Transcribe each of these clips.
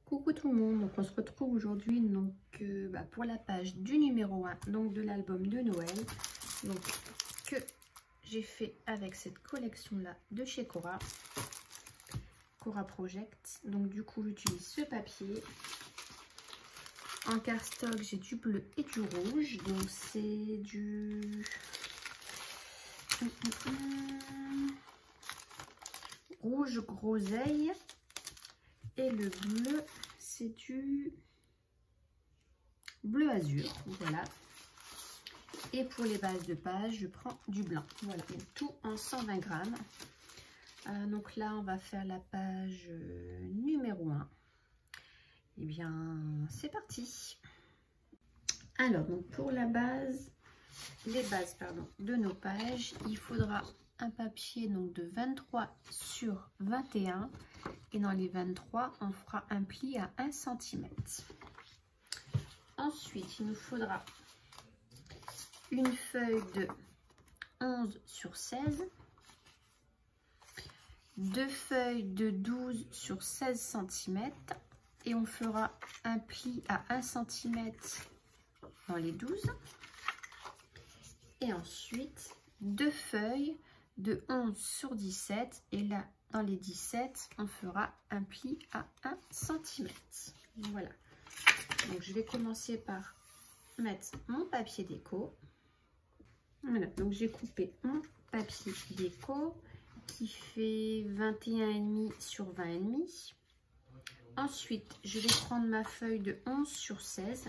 Coucou tout le monde, donc on se retrouve aujourd'hui pour la page du numéro 1 donc de l'album de Noël donc, que j'ai fait avec cette collection là de chez Cora Project. Donc du coup j'utilise ce papier. En cardstock j'ai du bleu et du rouge, donc c'est du rouge groseille. Et le bleu, c'est du bleu azur, voilà. Et pour les bases de page, je prends du blanc, voilà. Donc tout en 120 grammes. Donc là, on va faire la page numéro 1. Et bien, c'est parti. Alors, donc pour la base, les bases, pardon, de nos pages, il faudra un papier donc de 23 sur 21. Et dans les 23, on fera un pli à 1 cm. Ensuite, il nous faudra une feuille de 11 sur 16, deux feuilles de 12 sur 16 cm. Et on fera un pli à 1 cm dans les 12. Et ensuite, deux feuilles de 11 sur 17. Et là, dans les 17, on fera un pli à 1 cm. Voilà. Donc, je vais commencer par mettre mon papier déco. Voilà. Donc, j'ai coupé mon papier déco qui fait 21,5 sur 20,5. Ensuite, je vais prendre ma feuille de 11 sur 16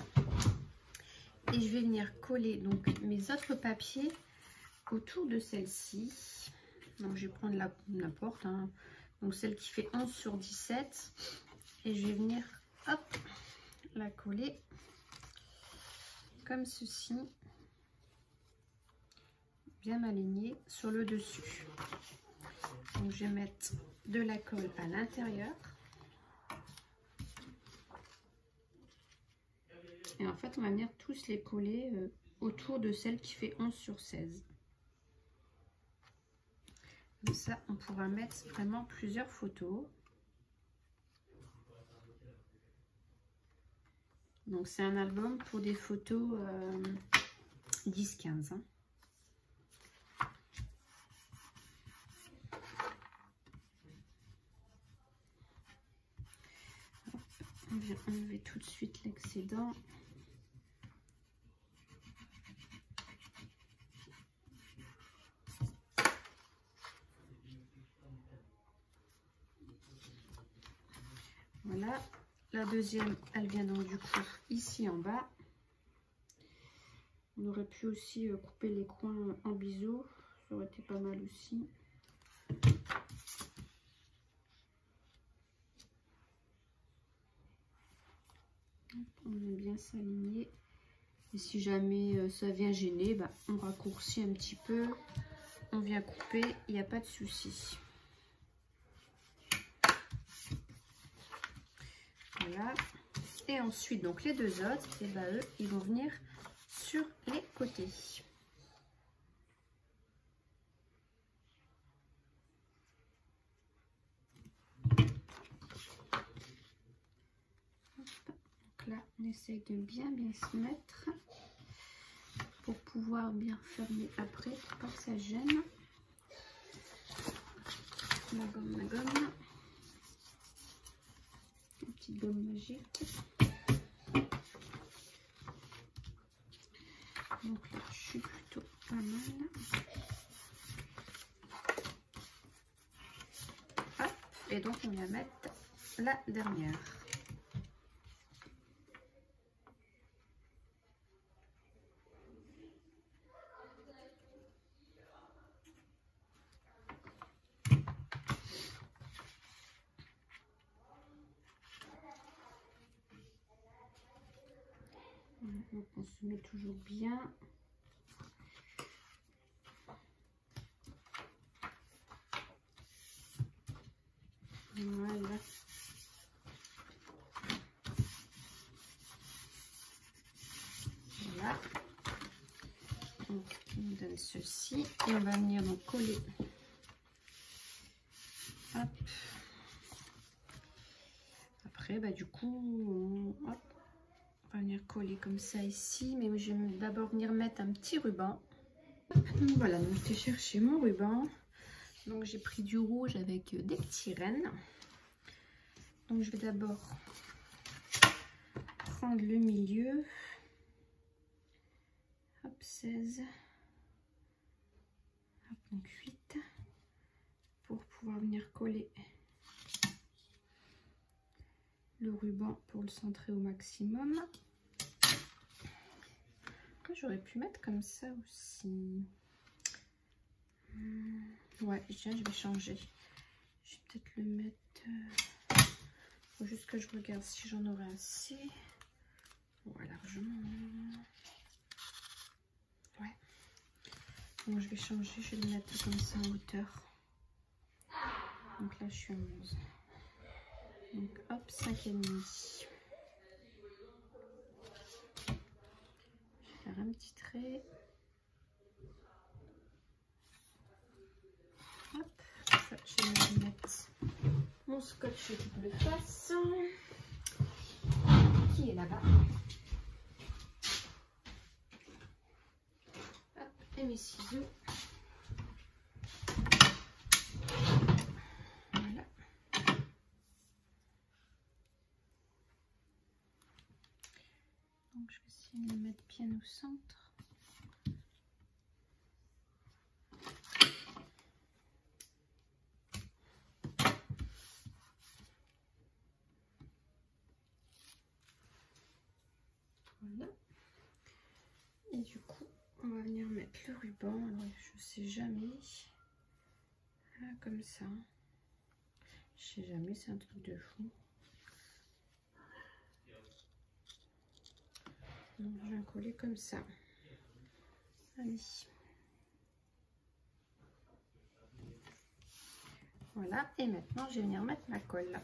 et je vais venir coller donc mes autres papiers autour de celle-ci. Donc je vais prendre n'importe, hein. Donc celle qui fait 11 sur 17 et je vais venir hop la coller comme ceci, bien alignée sur le dessus. Donc je vais mettre de la colle à l'intérieur et en fait on va venir tous les coller autour de celle qui fait 11 sur 16. Comme ça, on pourra mettre vraiment plusieurs photos. Donc, c'est un album pour des photos 10-15. Hein. On vient enlever tout de suite l'excédent. Voilà, la deuxième, elle vient donc du coup ici en bas. On aurait pu aussi couper les coins en biseau, ça aurait été pas mal aussi. On aime bien s'aligner. Et si jamais ça vient gêner, bah, on raccourcit un petit peu, on vient couper, il n'y a pas de souci. Voilà. Et ensuite, donc les deux autres, et ben eux, ils vont venir sur les côtés. Donc là, on essaye de bien se mettre pour pouvoir bien fermer après, pour pas que ça gêne. Ma gomme. Une petite gomme magique. Donc là, je suis plutôt pas mal. Hop, et donc on va mettre la dernière. Donc on se met toujours bien. Voilà. Voilà. Donc on donne ceci et on va venir donc coller. Hop. après, bah, du coup, hop, on va venir coller comme ça ici. Mais je vais d'abord venir mettre un petit ruban. Donc voilà, donc je vais chercher mon ruban. Donc j'ai pris du rouge avec des petits rennes. Donc je vais d'abord prendre le milieu. Hop, 16. Hop, donc 8. Pour pouvoir venir coller le ruban pour le centrer au maximum. J'aurais pu mettre comme ça aussi. Ouais, tiens, je vais changer. Je vais peut-être le mettre. Faut juste que je regarde si j'en aurai assez. Ouais, largement. Ouais. Donc je vais changer, je vais le mettre comme ça en hauteur. Donc là, je suis à 11. Donc hop, 5,5. Je vais faire un petit trait. Hop, ça, je vais mettre mon scotch double face qui est là-bas. Et mes ciseaux. Voilà. Donc je vais essayer de le mettre bien au centre. Voilà. Et du coup, on va venir mettre le ruban. Alors, je sais jamais. Ah, comme ça. Je sais jamais, c'est un truc de fou. Donc, je vais coller comme ça. Allez. Voilà. Et maintenant, je vais venir mettre ma colle.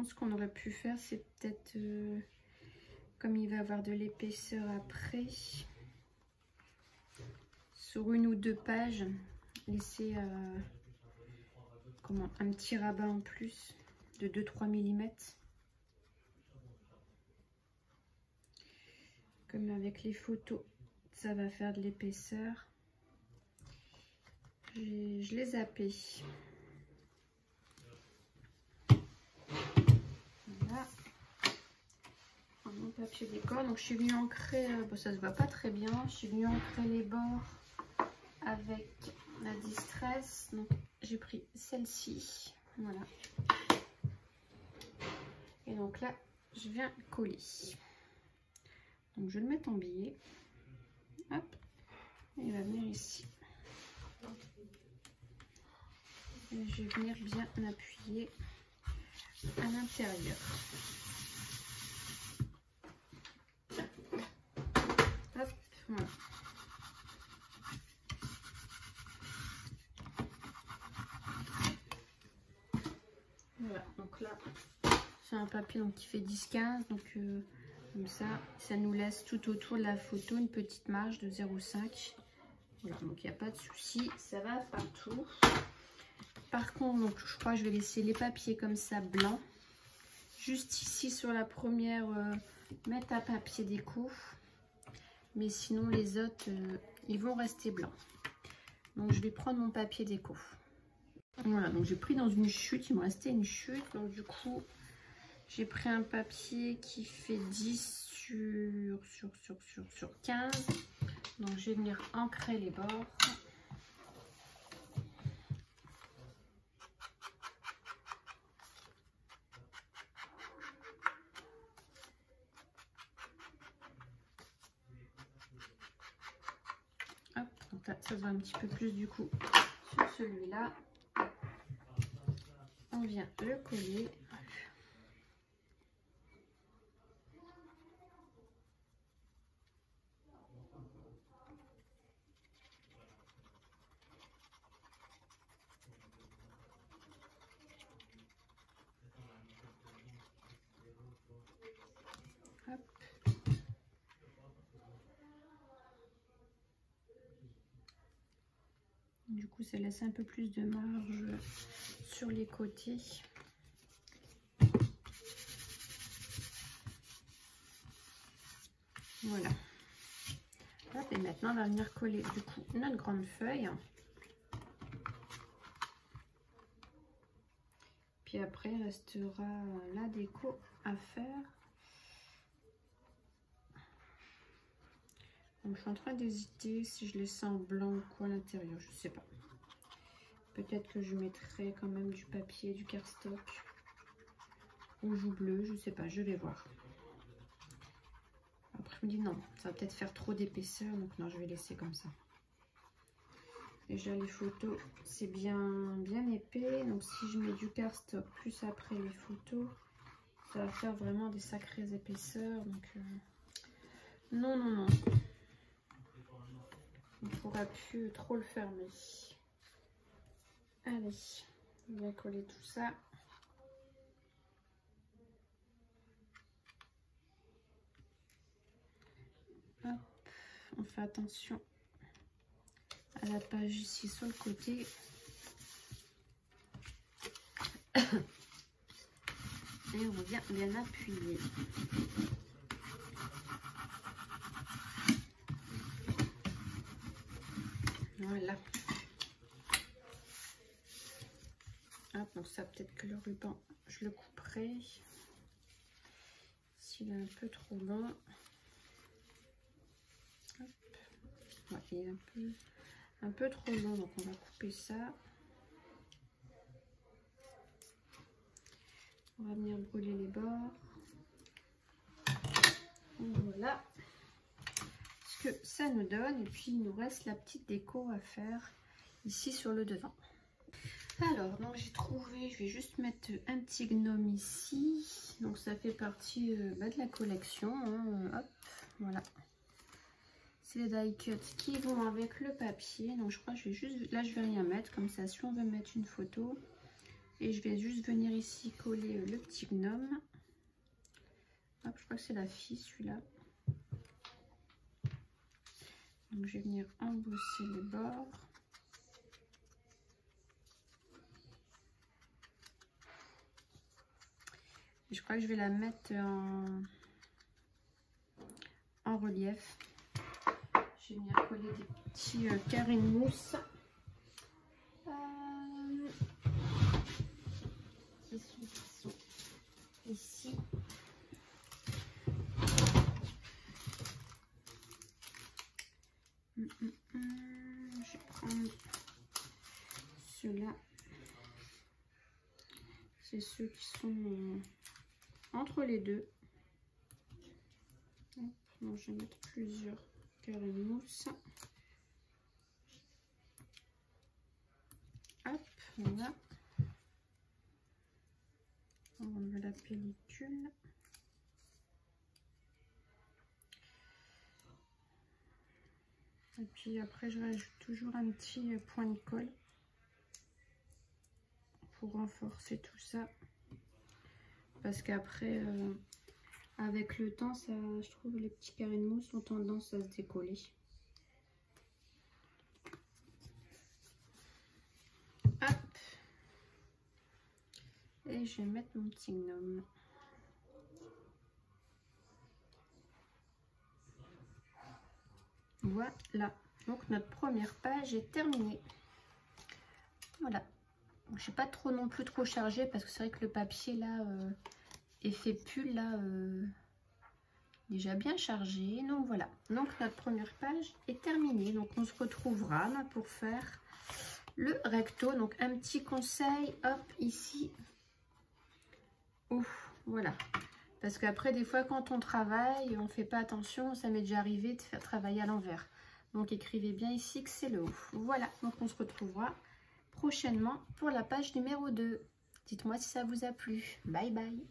Ce qu'on aurait pu faire, c'est peut-être, comme il va avoir de l'épaisseur après, sur une ou deux pages, laisser un petit rabat en plus de 2-3 mm. Comme avec les photos, ça va faire de l'épaisseur. Je l'ai zappé. Voilà. Mon papier décor. Donc je suis venue ancrer, bon, ça se voit pas très bien. Je suis venue ancrer les bords avec la Distress. Donc j'ai pris celle-ci. Voilà. Et donc là, je viens coller. Donc je vais le mettre en billet. Hop. Et il va venir ici. Et je vais venir bien appuyer à l'intérieur. Hop, voilà. Voilà, donc là, c'est un papier donc, qui fait 10-15, donc comme ça nous laisse tout autour de la photo une petite marge de 0,5. Voilà, donc il n'y a pas de souci, ça va partout. Par contre, donc, je crois que je vais laisser les papiers comme ça blancs. Juste ici sur la première, mettre un papier déco. Mais sinon les autres, ils vont rester blancs. Donc je vais prendre mon papier déco. Voilà, donc j'ai pris dans une chute, il me restait une chute. Donc du coup, j'ai pris un papier qui fait 10 sur 15. Donc je vais venir ancrer les bords. Hop, donc là, ça se voit un petit peu plus du coup sur celui-là. On vient le coller. Hop. coup, ça laisse un peu plus de marge sur les côtés. Voilà. Hop, et maintenant, on va venir coller du coup notre grande feuille. Puis après, il restera la déco à faire. Donc, je suis en train d'hésiter si je laisse ça en blanc ou quoi à l'intérieur, je sais pas. Peut-être que je mettrai quand même du papier, du cardstock, rouge ou bleu, je sais pas, je vais voir. Après, je me dis non, ça va peut-être faire trop d'épaisseur, donc non, je vais laisser comme ça. Déjà, les photos, c'est bien épais, donc si je mets du cardstock plus après les photos, ça va faire vraiment des sacrées épaisseurs, donc non, non, non. On ne pourra plus trop le fermer. Allez, on va coller tout ça. Hop, on fait attention à la page ici sur le côté. Et on vient bien appuyer. Voilà. Hop, donc ça peut-être que le ruban, je le couperai. S'il est un peu trop long. Hop. Ouais, il est un peu trop long, donc on va couper ça. On va venir brûler les bords. Voilà ce que ça nous donne. Et puis il nous reste la petite déco à faire ici sur le devant. Alors, donc j'ai trouvé, je vais juste mettre un petit gnome ici. Donc ça fait partie de la collection. Hein. Hop, voilà. C'est les die cuts qui vont avec le papier. Donc je crois que je vais juste, là je vais rien mettre comme ça. Si on veut mettre une photo, et je vais juste venir ici coller le petit gnome. Hop, je crois que c'est la fille celui-là. Donc je vais venir embosser les bords. Et je crois que je vais la mettre en relief. Je vais venir coller des petits carrés de mousse. Qui sont ici. Je vais prendre ceux-là. C'est ceux qui sont entre les deux. Hop, non, je vais mettre plusieurs carrés de mousse. Hop, voilà. On va enlever la pellicule. Et puis après, je rajoute toujours un petit point de colle pour renforcer tout ça. Parce qu'après, avec le temps, ça, je trouve les petits carrés de mousse ont tendance à se décoller. Hop. Et je vais mettre mon petit gnome. Voilà. Donc notre première page est terminée. Voilà. Je n'ai pas trop non plus trop chargé parce que c'est vrai que le papier là, effet pull là, déjà bien chargé. Donc voilà. Donc notre première page est terminée. Donc on se retrouvera là, pour faire le recto. Donc un petit conseil, hop, ici. Ouf, voilà. Parce qu'après, des fois, quand on travaille, on ne fait pas attention. Ça m'est déjà arrivé de faire travailler à l'envers. Donc écrivez bien ici que c'est le haut. Voilà. Donc on se retrouvera prochainement pour la page numéro 2. Dites-moi si ça vous a plu. Bye bye.